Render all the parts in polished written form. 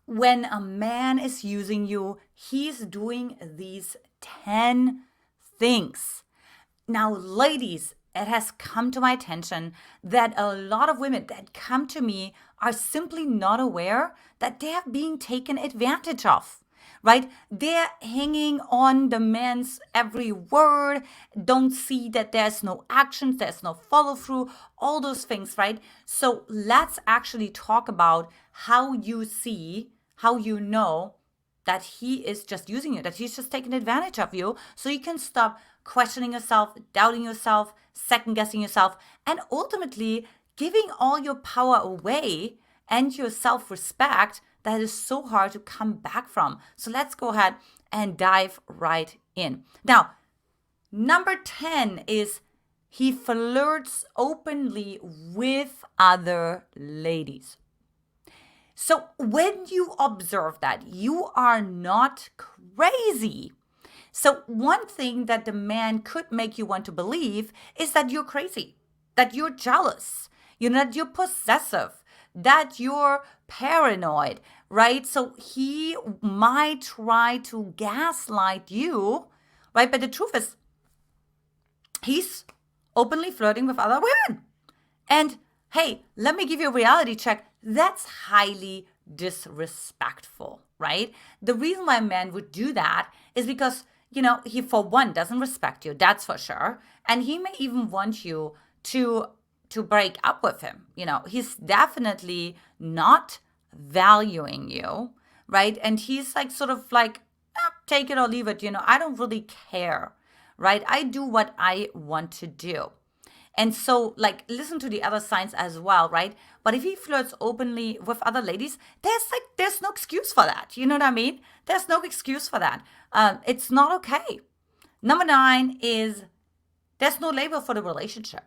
when a man is using you, he's doing these 10 things. Now, ladies, it has come to my attention that a lot of women that come to me are simply not aware that they are being taken advantage of, right? They're hanging on the man's every word, don't see that there's no actions, there's no follow through, all those things, right? So let's actually talk about how you see, how you know that he is just using you, that he's just taking advantage of you, so you can stop questioning yourself, doubting yourself, second guessing yourself, and ultimately giving all your power away and your self respect that is so hard to come back from. So let's go ahead and dive right in. Now, number 10 is he flirts openly with other ladies. So when you observe that, you are not crazy. So one thing that the man could make you want to believe is that you're crazy, that you're jealous, that you're possessive, that you're paranoid, right? So he might try to gaslight you, right? But the truth is, he's openly flirting with other women. And hey, let me give you a reality check. That's highly disrespectful, right? The reason why a man would do that is because, he for one doesn't respect you, that's for sure. And he may even want you to break up with him. He's definitely not valuing you, right? And he's like sort of like, take it or leave it, I don't really care, right? I do what I want to do. And so, like, listen to the other signs as well, right? But if he flirts openly with other ladies, there's no excuse for that. You know what I mean? There's no excuse for that. It's not okay. Number 9 is there's no label for the relationship.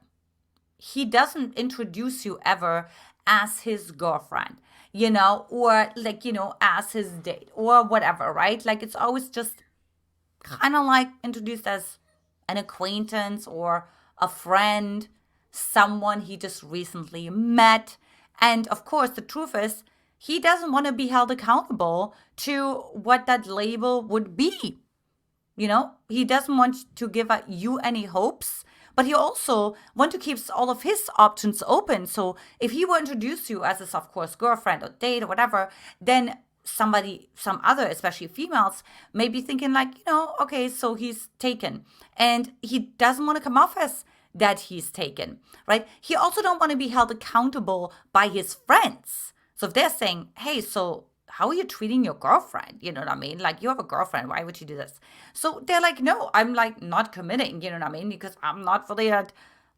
He doesn't introduce you ever as his girlfriend, or like, as his date or whatever, right? Like, it's always just kind of like introduced as an acquaintance or a friend, someone he just recently met. And of course, the truth is, he doesn't want to be held accountable to what that label would be. He doesn't want to give you any hopes, but he also want to keep all of his options open. So if he will introduce you as his, of course, girlfriend or date or whatever, then some other, especially females, may be thinking like, okay, so he's taken. And he doesn't want to come off as that he's taken, right? He also don't want to be held accountable by his friends. So if they're saying, hey, so how are you treating your girlfriend? You know what I mean? Like, you have a girlfriend, why would you do this? So they're like, no, I'm like not committing, you know what I mean? Because I'm not really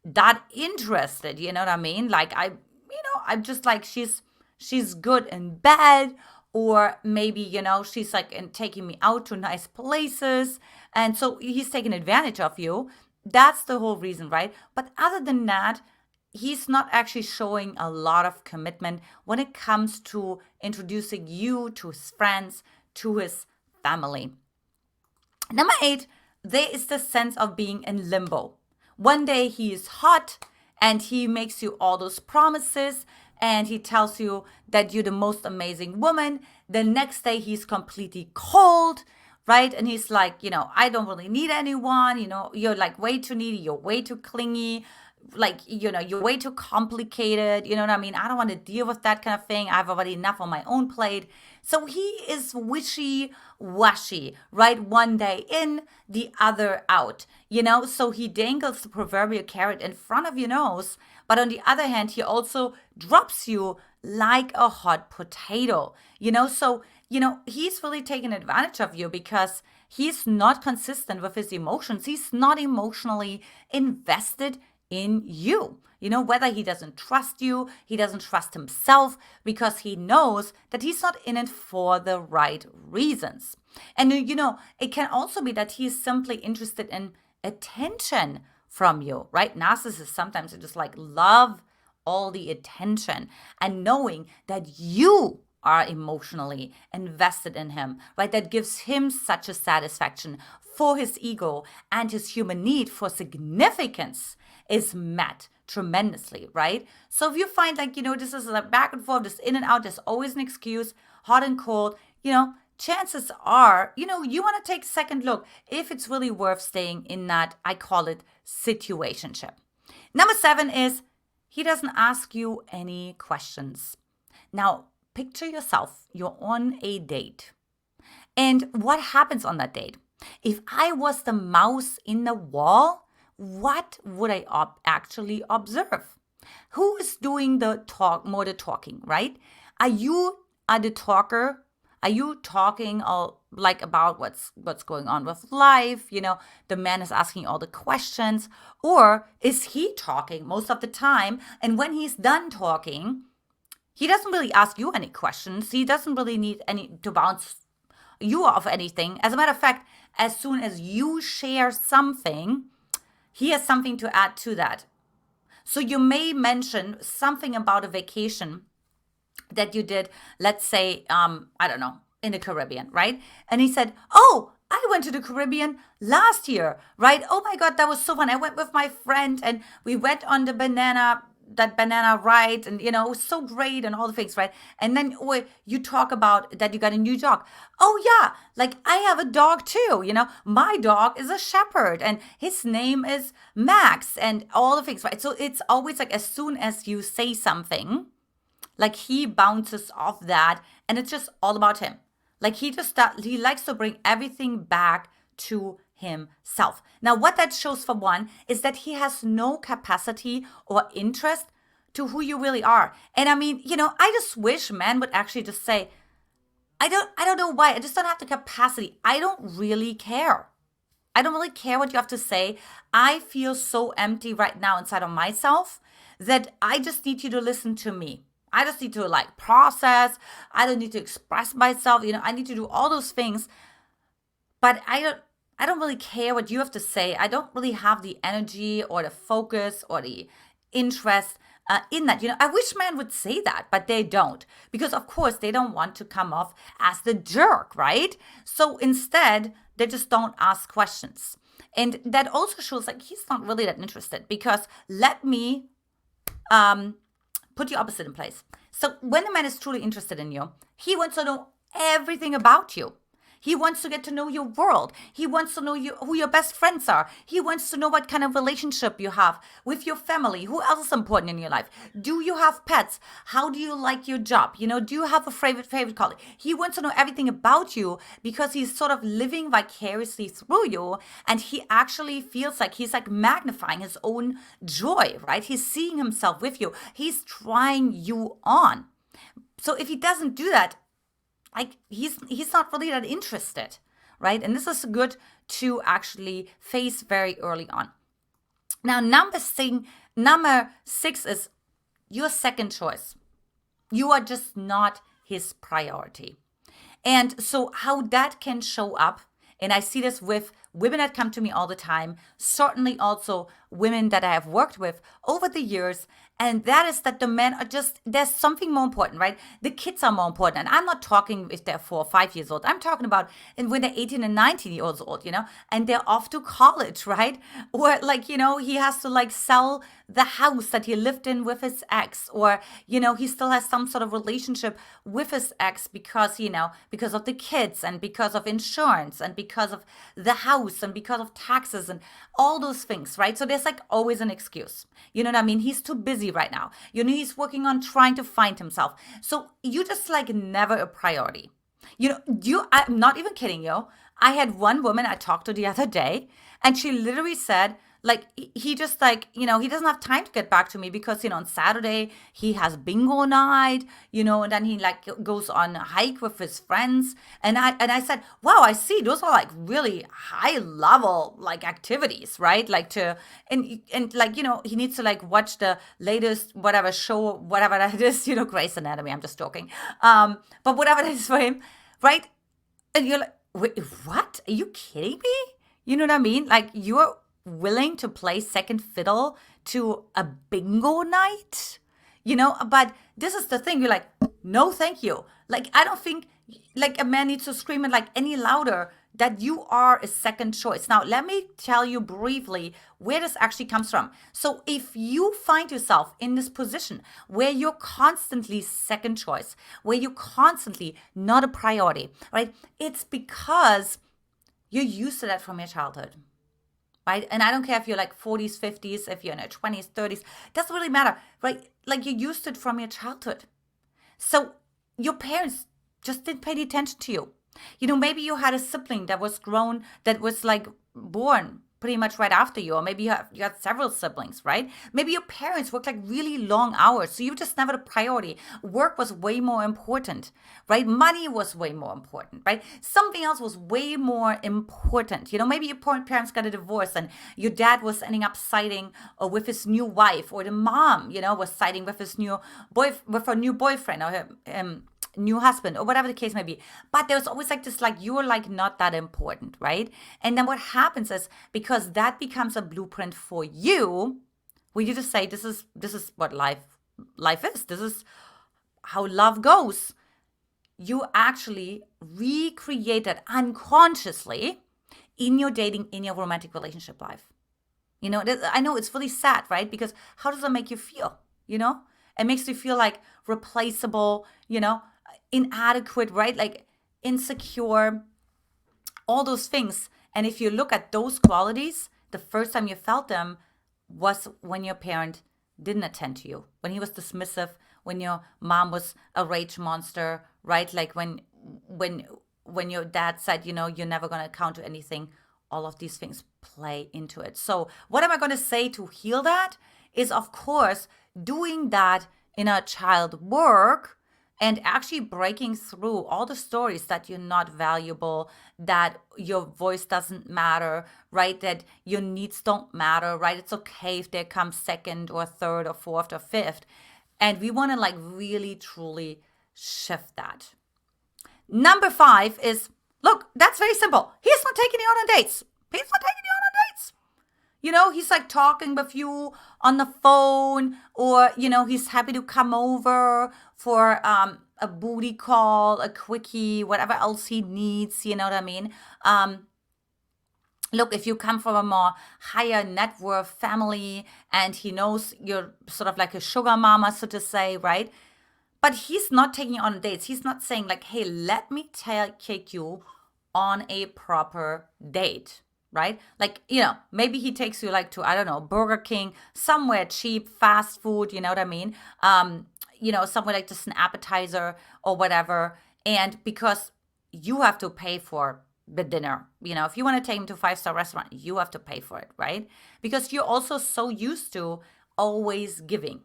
that interested, you know what I mean? Like, I'm just like, she's good in bed, or maybe, she's like taking me out to nice places. And so he's taking advantage of you. That's the whole reason, right? But other than that, he's not actually showing a lot of commitment when it comes to introducing you to his friends, to his family. Number 8, there is the sense of being in limbo. One day he is hot and he makes you all those promises and he tells you that you're the most amazing woman. The next day he's completely cold, right? And he's like, I don't really need anyone. You're like way too needy. You're way too clingy. Like, you're way too complicated. You know what I mean? I don't want to deal with that kind of thing. I have already enough on my own plate. So he is wishy-washy, right? One day in, the other out, So he dangles the proverbial carrot in front of your nose. But on the other hand, he also drops you like a hot potato, So, he's really taking advantage of you because he's not consistent with his emotions. He's not emotionally invested in you. Whether he doesn't trust you, he doesn't trust himself because he knows that he's not in it for the right reasons. And, it can also be that he's simply interested in attention from you, right? Narcissists sometimes just like love all the attention and knowing that you are emotionally invested in him, right? That gives him such a satisfaction for his ego, and his human need for significance is met tremendously, right? So if you find like, this is a back and forth, this in and out, there's always an excuse. hot and cold, chances are, you want to take a second look if it's really worth staying in that, I call it, situationship. Number 7 is he doesn't ask you any questions. Now, picture yourself, you're on a date. And what happens on that date? If I was the mouse in the wall, what would I actually observe? Who is doing the talking, right? Are you the talker? Are you talking all like about what's going on with life? The man is asking all the questions, or is he talking most of the time? And when he's done talking, he doesn't really ask you any questions. He doesn't really need any to bounce you off anything. As a matter of fact, as soon as you share something, he has something to add to that. So you may mention something about a vacation that you did, let's say, I don't know, in the Caribbean, right? And he said, oh, I went to the Caribbean last year, right? Oh my God, that was so fun. I went with my friend and we went on the banana ride, and it was so great and all the things, right? And then you talk about that you got a new dog. Oh yeah, like I have a dog too. My dog is a shepherd and his name is Max, and all the things, right? So it's always like as soon as you say something, like he bounces off that, and it's just all about him. Like he likes to bring everything back to himself. Now, what that shows, for one, is that he has no capacity or interest to who you really are. And I mean, I just wish men would actually just say, I don't know why. I just don't have the capacity. I don't really care. I don't really care what you have to say. I feel so empty right now inside of myself that I just need you to listen to me. I just need to process. I don't need to express myself. I need to do all those things. But I don't really care what you have to say. I don't really have the energy or the focus or the interest in that. I wish men would say that, but they don't. Because, of course, they don't want to come off as the jerk, right? So instead, they just don't ask questions. And that also shows he's not really that interested, because let me put the opposite in place. So when a man is truly interested in you, he wants to know everything about you. He wants to get to know your world. He wants to know who your best friends are. He wants to know what kind of relationship you have with your family. Who else is important in your life? Do you have pets? How do you like your job? Do you have a favorite colleague? He wants to know everything about you because he's sort of living vicariously through you, and he actually feels like he's magnifying his own joy, right? He's seeing himself with you. He's trying you on. So if he doesn't do that, he's not really that interested, right? And this is good to actually face very early on. Now, number 6 is your second choice. You are just not his priority. And so how that can show up, and I see this with women that come to me all the time, certainly also women that I have worked with over the years, and that is that the men are just, there's something more important, right? The kids are more important. And I'm not talking if they're 4 or 5 years old. I'm talking about when they're 18 and 19 years old, and they're off to college, right? Or he has to sell the house that he lived in with his ex, or, he still has some sort of relationship with his ex because, because of the kids and because of insurance and because of the house and because of taxes and all those things, right? So there's always an excuse. You know what I mean? He's too busy right now. He's working on trying to find himself. So you just never a priority. I'm not even kidding you. I had one woman I talked to the other day, and she literally said, he just he doesn't have time to get back to me because, on Saturday he has bingo night, and then he goes on a hike with his friends. And I said, wow, I see. Those are really high level, activities, right? He needs to watch the latest, whatever show, whatever that is, Grey's Anatomy. I'm just joking. But whatever that is for him, right? And you're wait, what? Are you kidding me? You know what I mean? You're willing to play second fiddle to a bingo night, but this is the thing. You're no, thank you. I don't think a man needs to scream it any louder that you are a second choice. Now, let me tell you briefly where this actually comes from. So, if you find yourself in this position where you're constantly second choice, where you're constantly not a priority, right? It's because you're used to that from your childhood, right? And I don't care if you're like 40s, 50s, if you're in your 20s, 30s, doesn't really matter, right? Like you're used to it from your childhood. So your parents just didn't pay attention to you. Maybe you had a sibling that was grown, that was like born pretty much right after you, or maybe you had several siblings, right? Maybe your parents worked like really long hours, so you just never the priority. Work was way more important, right? Money was way more important, right? Something else was way more important. Maybe your parents got a divorce and your dad was ending up siding with his new wife, or the mom, was siding with his new with her new boyfriend, or her new husband, or whatever the case may be. But there's always like this, like you're like not that important, right? And then what happens is, because that becomes a blueprint for you, where you just say, this is what life is. This is how love goes. You actually recreate it unconsciously in your dating, in your romantic relationship life. I know it's really sad, right? Because how does that make you feel? It makes you feel like replaceable, inadequate, right? Like insecure, all those things. And if you look at those qualities, the first time you felt them was when your parent didn't attend to you, when he was dismissive, when your mom was a rage monster, right? Like when your dad said, you're never going to account to anything. All of these things play into it. So what am I going to say to heal that? Is, of course, doing that inner child work and actually breaking through all the stories that you're not valuable, that your voice doesn't matter, right? That your needs don't matter, right? It's okay if they come second or third or fourth or fifth. And we want to like really, truly shift that. Number 5 is, look, that's very simple. He's not taking you out on dates. He's not taking you out on dates. He's like talking with you on the phone, or, he's happy to come over for a booty call, a quickie, whatever else he needs, you know what I mean? Look, if you come from a more higher net worth family and he knows you're sort of like a sugar mama, so to say, right? But he's not taking you on dates. He's not saying like, hey, let me take you on a proper date, right? Like, maybe he takes you like to, I don't know, Burger King, somewhere cheap, fast food, you know what I mean? Somewhere like just an appetizer or whatever. And because you have to pay for the dinner, if you want to take him to a 5-star restaurant, you have to pay for it, right? Because you're also so used to always giving,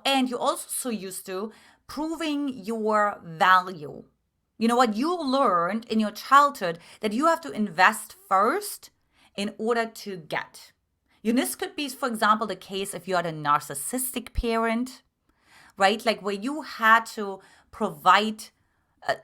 and you're also so used to proving your value. What you learned in your childhood, that you have to invest first in order to get. This could be, for example, the case if you had a narcissistic parent, right? Like where you had to provide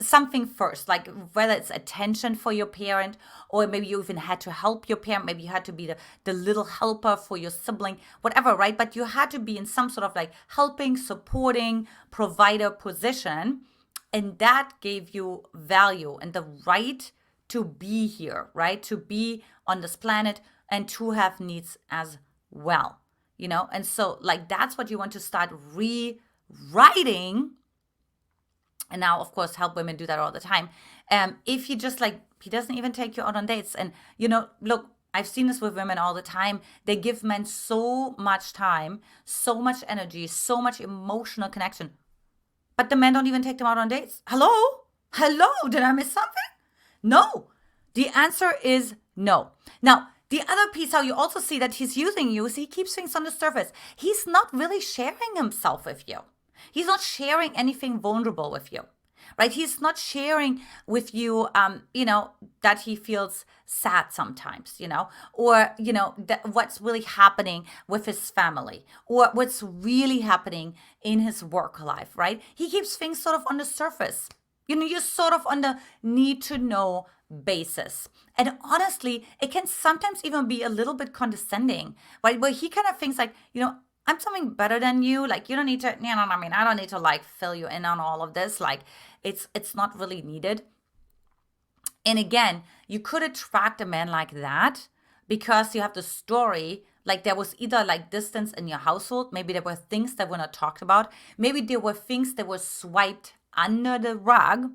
something first, like whether it's attention for your parent, or maybe you even had to help your parent. Maybe you had to be the little helper for your sibling, whatever, right? But you had to be in some sort of like helping, supporting, provider position. And that gave you value and the right to be here, right? To be on this planet and to have needs as well, And so like that's what you want to start rewriting. And now, of course, help women do that all the time. If he just like, he doesn't even take you out on dates. And, look, I've seen this with women all the time. They give men so much time, so much energy, so much emotional connection. But the men don't even take them out on dates. Hello? Did I miss something? No. The answer is no. Now, the other piece, how you also see that he's using you, is he keeps things on the surface. He's not really sharing himself with you. He's not sharing anything vulnerable with you, right? He's not sharing with you, that he feels sad sometimes, or, that what's really happening with his family, or what's really happening in his work life, right? He keeps things sort of on the surface. You're sort of on the need to know basis. And honestly, it can sometimes even be a little bit condescending, right? Where he kind of thinks like, I'm something better than you. Like, you don't need to, I don't need to like fill you in on all of this. Like, it's not really needed. And again, you could attract a man like that because you have the story, like there was either like distance in your household, maybe there were things that were not talked about, maybe there were things that were swiped under the rug,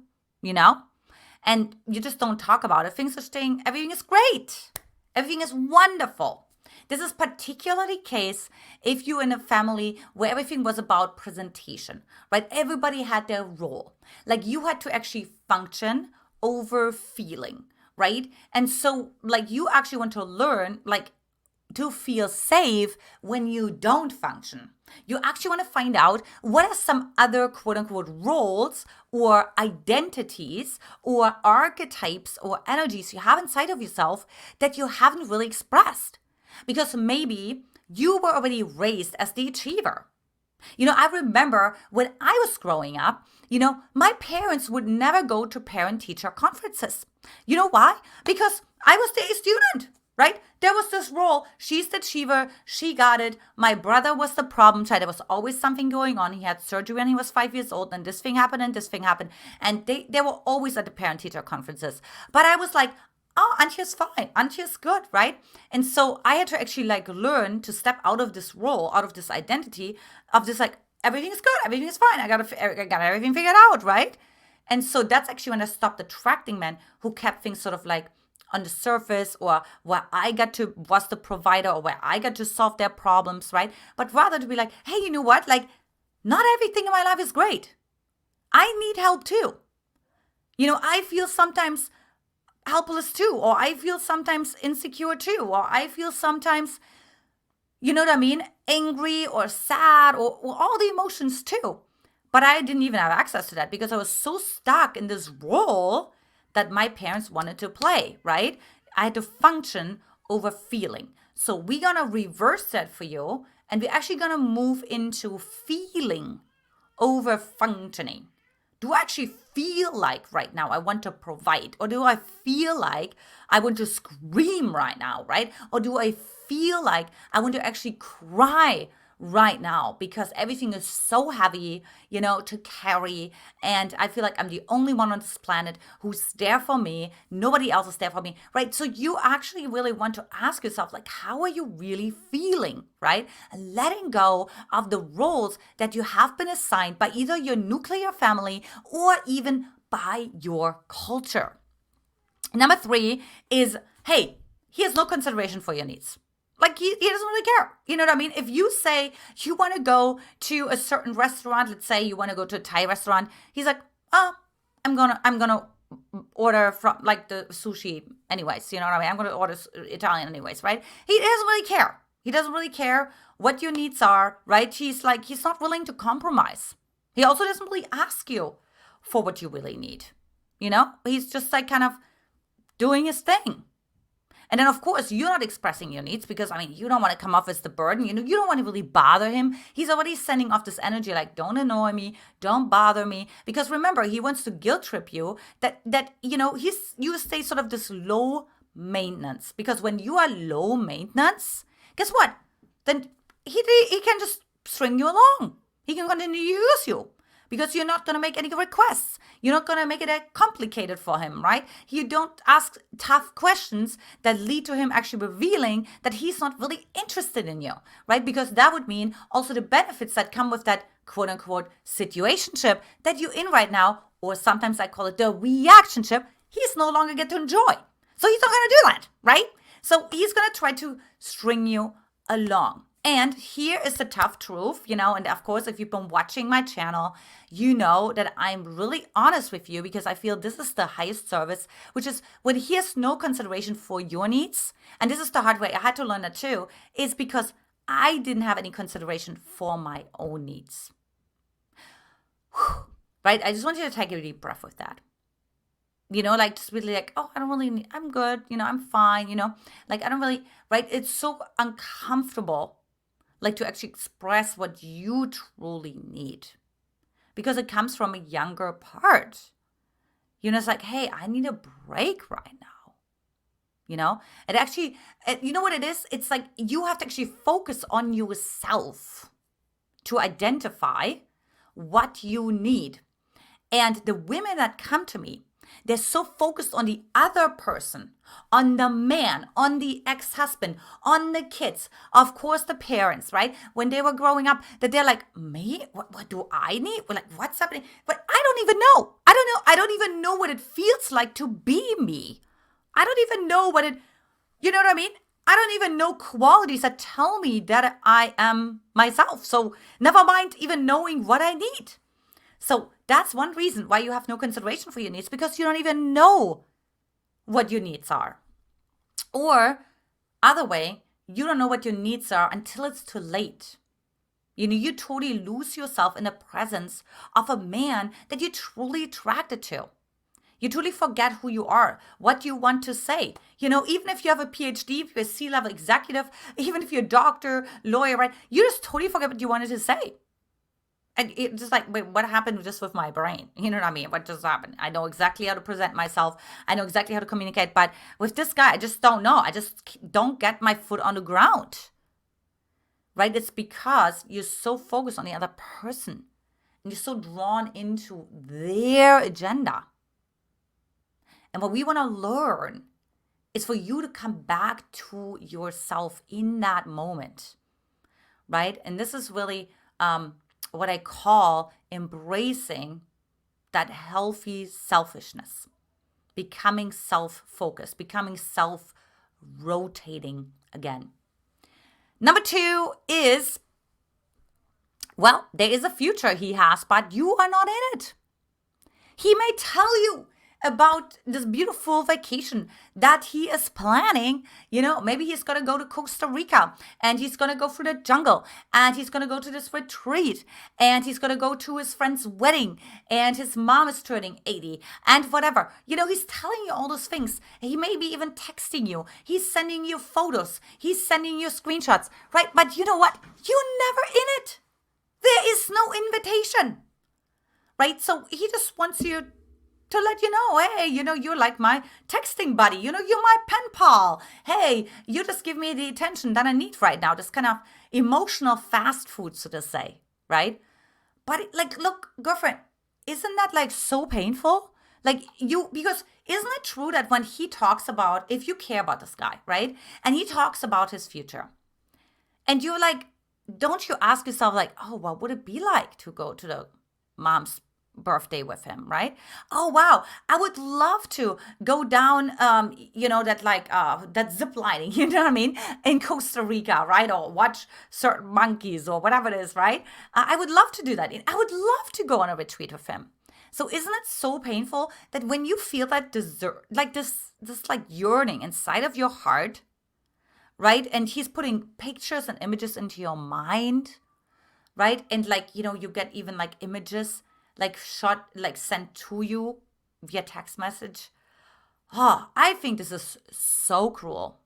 and you just don't talk about it. Things are staying, everything is great. Everything is wonderful. This is particularly case if you're in a family where everything was about presentation, right? Everybody had their role. Like you had to actually function over feeling, right? And so like you actually want to learn like to feel safe when you don't function. You actually want to find out what are some other quote unquote roles or identities or archetypes or energies you have inside of yourself that you haven't really expressed. Because maybe you were already raised as the achiever. I remember when I was growing up, my parents would never go to parent-teacher conferences. You know why? Because I was the A student, right? There was this role. She's the achiever. She got it. My brother was the problem child. There was always something going on. He had surgery when he was 5 years old, and this thing happened, and this thing happened. And they were always at the parent-teacher conferences. But I was like, oh, Antia's fine. Antia's good, right? And so I had to actually like learn to step out of this role, out of this identity of this like, everything's good, everything is fine. I got everything figured out, right? And so that's actually when I stopped attracting men who kept things sort of like on the surface, or where I was the provider, or where I got to solve their problems, right? But rather to be like, hey, you know what? Like, not everything in my life is great. I need help too. I feel sometimes helpless too, or I feel sometimes insecure too, or I feel sometimes, angry or sad, or all the emotions too. But I didn't even have access to that because I was so stuck in this role that my parents wanted to play, right? I had to function over feeling. So we're gonna reverse that for you, and we're actually gonna move into feeling over functioning. Do I actually feel like right now I want to provide? Or do I feel like I want to scream right now, right? Or do I feel like I want to actually cry right now because everything is so heavy, to carry. And I feel like I'm the only one on this planet who's there for me. Nobody else is there for me, right? So you actually really want to ask yourself, like, how are you really feeling, right? Letting go of the roles that you have been assigned by either your nuclear family or even by your culture. Number 3 is, hey, he has no consideration for your needs. Like he doesn't really care. You know what I mean? If you say you want to go to a certain restaurant, let's say you want to go to a Thai restaurant, he's like, oh, I'm gonna order from like the sushi anyways. You know what I mean? I'm gonna order Italian anyways, right? He doesn't really care. He doesn't really care what your needs are, right? He's not willing to compromise. He also doesn't really ask you for what you really need. He's just like kind of doing his thing. And then, of course, you're not expressing your needs because, you don't want to come off as the burden. You don't want to really bother him. He's already sending off this energy like, don't annoy me, don't bother me. Because remember, he wants to guilt trip you that you stay sort of this low maintenance. Because when you are low maintenance, guess what? Then he can just string you along. He can continue to use you. Because you're not going to make any requests. You're not going to make it that complicated for him, right? You don't ask tough questions that lead to him actually revealing that he's not really interested in you, right? Because that would mean also the benefits that come with that quote unquote situationship that you're in right now, or sometimes I call it the reactionship, he's no longer get to enjoy. So he's not going to do that, right? So he's going to try to string you along. And here is the tough truth, and of course, if you've been watching my channel, you know that I'm really honest with you because I feel this is the highest service, which is when he has no consideration for your needs. And this is the hard way. I had to learn that too, is because I didn't have any consideration for my own needs. Whew. Right? I just want you to take a deep breath with that. Just really like, oh, I don't really need, I'm good, I'm fine, like I don't really, right? It's so uncomfortable. Like to actually express what you truly need because it comes from a younger part. It's like, hey, I need a break right now. It actually, you know what it is? It's like you have to actually focus on yourself to identify what you need. And the women that come to me, They're so focused on the other person, on the man, on the ex-husband, on the kids, of course, the parents, right? When they were growing up, that they're like, me? What do I need? Well, like, what's happening? But I don't even know. I don't know. I don't even know what it feels like to be me. I don't even know what it, you know what I mean? I don't even know qualities that tell me that I am myself. So never mind even knowing what I need. So that's one reason why you have no consideration for your needs, because you don't even know what your needs are. Or other way, you don't know what your needs are until it's too late. You totally lose yourself in the presence of a man that you're truly attracted to. You truly forget who you are, what you want to say. Even if you have a PhD, if you're a C-level executive, even if you're a doctor, lawyer, right? You just totally forget what you wanted to say. And it's just like, wait, what happened just with my brain? You know what I mean? What just happened? I know exactly how to present myself. I know exactly how to communicate. But with this guy, I just don't know. I just don't get my foot on the ground. Right? It's because you're so focused on the other person. And you're so drawn into their agenda. And what we want to learn is for you to come back to yourself in that moment. Right? And this is really what I call embracing that healthy selfishness, becoming self-focused, becoming self-rotating again. Number 2 is, well, there is a future he has, but you are not in it. He may tell you about this beautiful vacation that he is planning. Maybe he's going to go to Costa Rica and he's going to go through the jungle and he's going to go to this retreat and he's going to go to his friend's wedding and his mom is turning 80 and whatever. He's telling you all those things. He may be even texting you. He's sending you photos. He's sending you screenshots, right? But you know what? You're never in it. There is no invitation, right? So he just wants you to let you know, hey, you're like my texting buddy. You're my pen pal. Hey, you just give me the attention that I need right now. This kind of emotional fast food, so to say, right? But look, girlfriend, isn't that so painful? Because isn't it true that when he talks about, if you care about this guy, right? And he talks about his future, and you're like, don't you ask yourself oh, what would it be like to go to the mom's birthday with him, right? Oh, wow. I would love to go down, that zip lining, you know what I mean? In Costa Rica, right? Or watch certain monkeys or whatever it is, right? I would love to do that. I would love to go on a retreat with him. So isn't it so painful that when you feel that this yearning inside of your heart, right? And he's putting pictures and images into your mind, right? And you get even images shot, sent to you via text message. I think this is so cruel,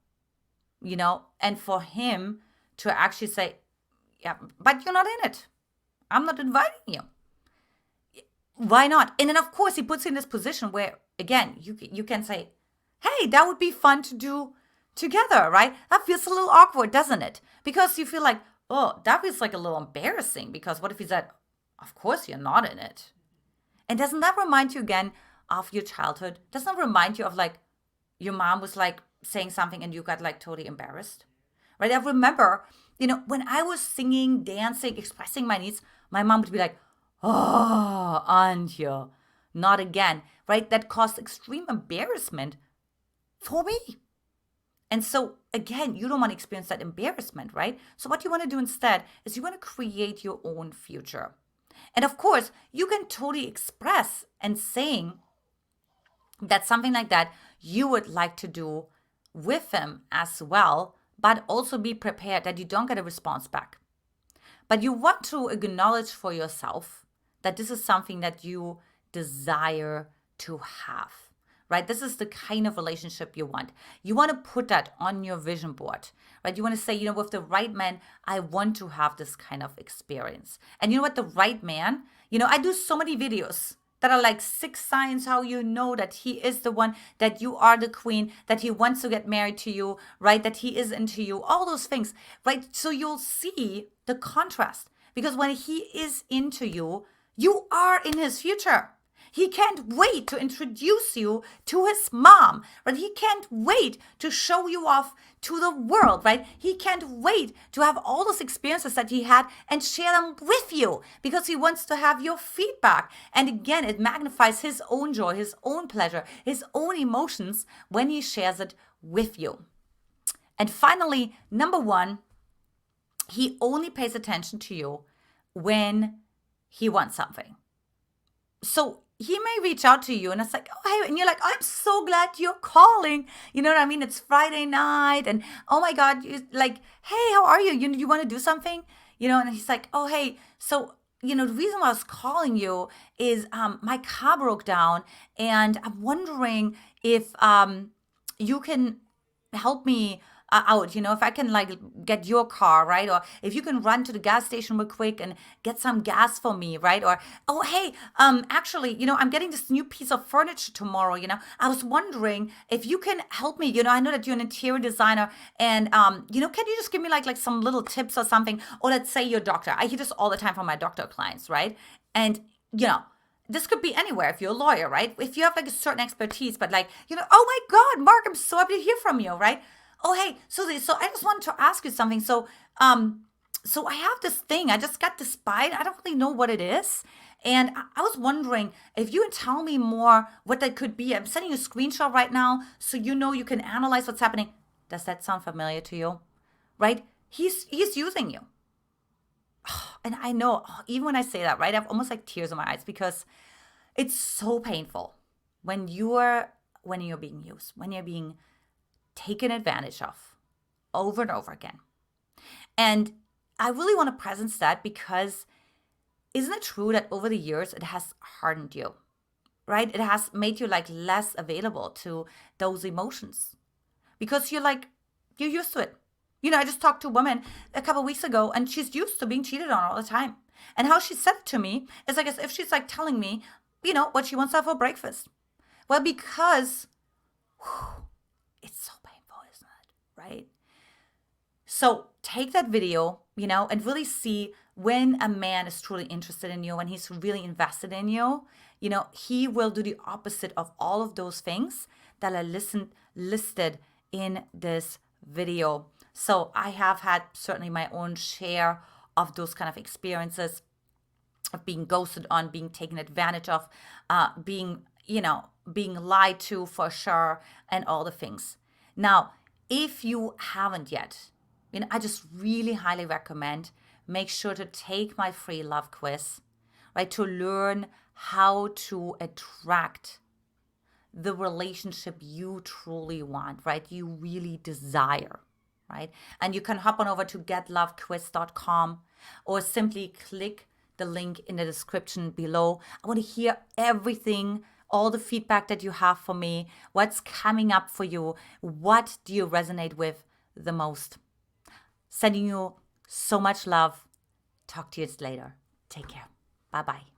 and for him to actually say, yeah, but you're not in it. I'm not inviting you. Why not? And then of course he puts you in this position where, again, you can say, hey, that would be fun to do together, right? That feels a little awkward, doesn't it? Because you feel like, oh, that feels a little embarrassing, because what if he said, of course you're not in it. And doesn't that remind you again of your childhood? Doesn't that remind you of your mom was saying something and you got totally embarrassed? Right? I remember, when I was singing, dancing, expressing my needs, my mom would be like, oh, Antia, not again. Right? That caused extreme embarrassment for me. And so, again, you don't want to experience that embarrassment, right? So what you want to do instead is you want to create your own future. And of course, you can totally express and saying that something like that you would like to do with him as well, but also be prepared that you don't get a response back. But you want to acknowledge for yourself that this is something that you desire to have, right? This is the kind of relationship you want. You want to put that on your vision board, right? You want to say, with the right man, I want to have this kind of experience. And you know what? The right man, I do so many videos that are 6 signs how you know that he is the one, that you are the queen, that he wants to get married to you, right? That he is into you, all those things, right? So you'll see the contrast, because when he is into you, you are in his future. He can't wait to introduce you to his mom, right? He can't wait to show you off to the world, right? He can't wait to have all those experiences that he had and share them with you because he wants to have your feedback. And again, it magnifies his own joy, his own pleasure, his own emotions when he shares it with you. And finally, number one, he only pays attention to you when he wants something. So he may reach out to you and it's like, oh, hey, and you're like, I'm so glad you're calling. You know what I mean? It's Friday night and oh my God, you're like, hey, how are you? You want to do something? And he's like, oh, hey, so, the reason why I was calling you is my car broke down and I'm wondering if you can help me out, if I can like get your car, right? Or if you can run to the gas station real quick and get some gas for me, right? Or, oh, hey, actually, I'm getting this new piece of furniture tomorrow, I was wondering if you can help me, I know that you're an interior designer and, can you just give me like some little tips or something? Or let's say you're a doctor. I hear this all the time from my doctor clients, right? And, this could be anywhere if you're a lawyer, right? If you have like a certain expertise, but like, oh my God, Mark, I'm so happy to hear from you, right? Oh, hey, so I just wanted to ask you something. So I have this thing. I just got this bite. I don't really know what it is. And I was wondering if you can tell me more what that could be. I'm sending you a screenshot right now so you can analyze what's happening. Does that sound familiar to you? Right? He's using you. And I know, even when I say that, right, I have almost like tears in my eyes because it's so painful when you're being used, when you're being taken advantage of over and over again. And I really want to presence that because isn't it true that over the years it has hardened you, right? It has made you like less available to those emotions because you're used to it. I just talked to a woman a couple of weeks ago and she's used to being cheated on all the time. And how she said it to me is like as if she's like telling me, what she wants to have for breakfast. Well, because it's so painful, isn't it? Right? So take that video, and really see when a man is truly interested in you, when he's really invested in you, he will do the opposite of all of those things that are listed in this video. So I have had certainly my own share of those kind of experiences of being ghosted on, being taken advantage of, being lied to for sure, and all the things. Now, if you haven't yet, I just really highly recommend make sure to take my free love quiz, right, to learn how to attract the relationship you truly want, right, you really desire, right? And you can hop on over to getlovequiz.com or simply click the link in the description below. I want to hear everything, all the feedback that you have for me, what's coming up for you, what do you resonate with the most. Sending you so much love. Talk to you later. Take care. Bye-bye.